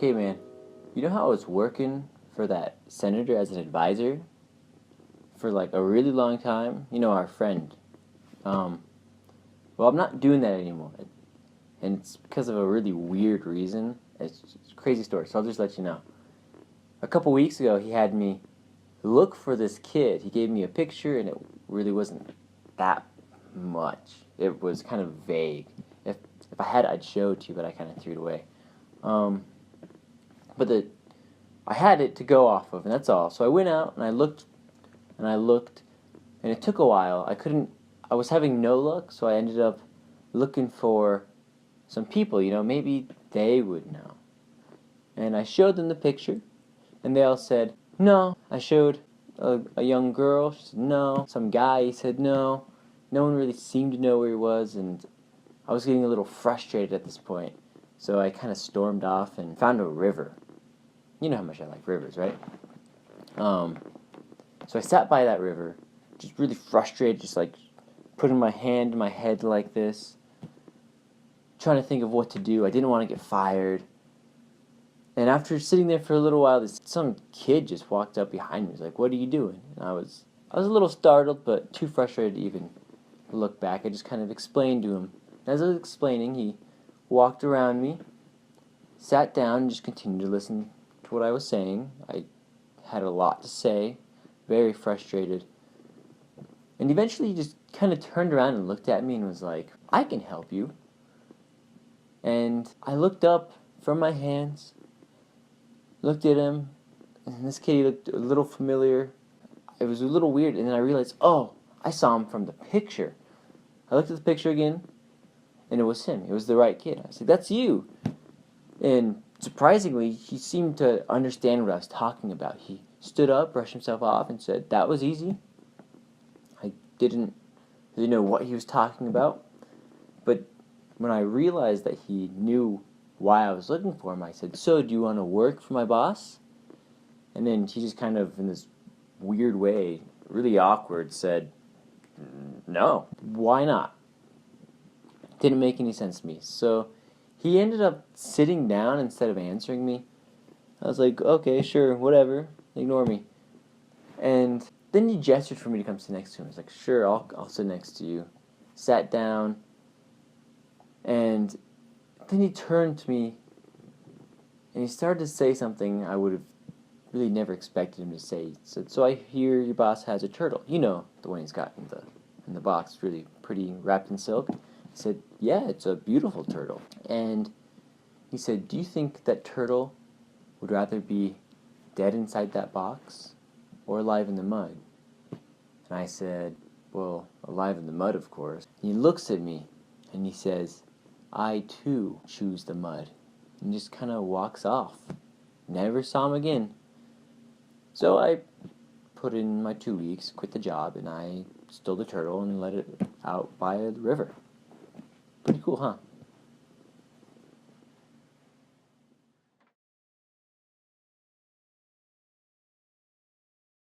Hey man, you know how I was working for that senator as an advisor for like a really long time? You know, our friend. Um, well, I'm not doing that anymore. And it's because of a really weird reason. It's a crazy story, so I'll just let you know. A couple weeks ago, he had me look for this kid. He gave me a picture, and it really wasn't that much. It was kind of vague. If I had it, I'd show it to you, but I kind of threw it away. But I had it to go off of, and that's all. So I went out and I looked, and it took a while. I was having no luck, so I ended up looking for some people. Maybe they would know. And I showed them the picture, and they all said no. I showed a young girl. She said no. Some guy, he said no. No one really seemed to know where he was, and I was getting a little frustrated at this point. So I kind of stormed off and found a river. You know how much I like rivers, right? So I sat by that river, just really frustrated, just like putting my hand in my head like this, trying to think of what to do. I didn't want to get fired. And after sitting there for a little while, some kid just walked up behind me. He was like, "What are you doing?" And I was a little startled, but too frustrated to even look back. I just kind of explained to him. As I was explaining, he walked around me, sat down, and just continued to listen to what I was saying. I had a lot to say, very frustrated. And eventually he just kind of turned around and looked at me and was like, "I can help you." And I looked up from my hands, looked at him, and this kid, he looked a little familiar. It was a little weird, and then I realized, oh, I saw him from the picture. I looked at the picture again, and it was him. It was the right kid. I said, "That's you." And surprisingly, he seemed to understand what I was talking about. He stood up, brushed himself off, and said, "That was easy." I didn't really know what he was talking about, but when I realized that he knew why I was looking for him, I said, "So, do you want to work for my boss?" And then he just kind of, in this weird way, really awkward, said, "No, why not?" Didn't make any sense to me. So he ended up sitting down instead of answering me. I was like, "Okay, sure, whatever, ignore me." And then he gestured for me to come sit next to him. He's like, "Sure, I'll sit next to you." Sat down, and then he turned to me, and he started to say something I would have really never expected him to say. He said, "So I hear your boss has a turtle. You know, the one he's got in the box, really pretty, wrapped in silk." I said, "Yeah, it's a beautiful turtle." And he said, "Do you think that turtle would rather be dead inside that box or alive in the mud?" And I said, "Well, alive in the mud, of course." And he looks at me, and he says, "I, too, choose the mud," and just kind of walks off. Never saw him again. So I put in my 2 weeks, quit the job, and I stole the turtle and let it out by the river. Pretty cool, huh?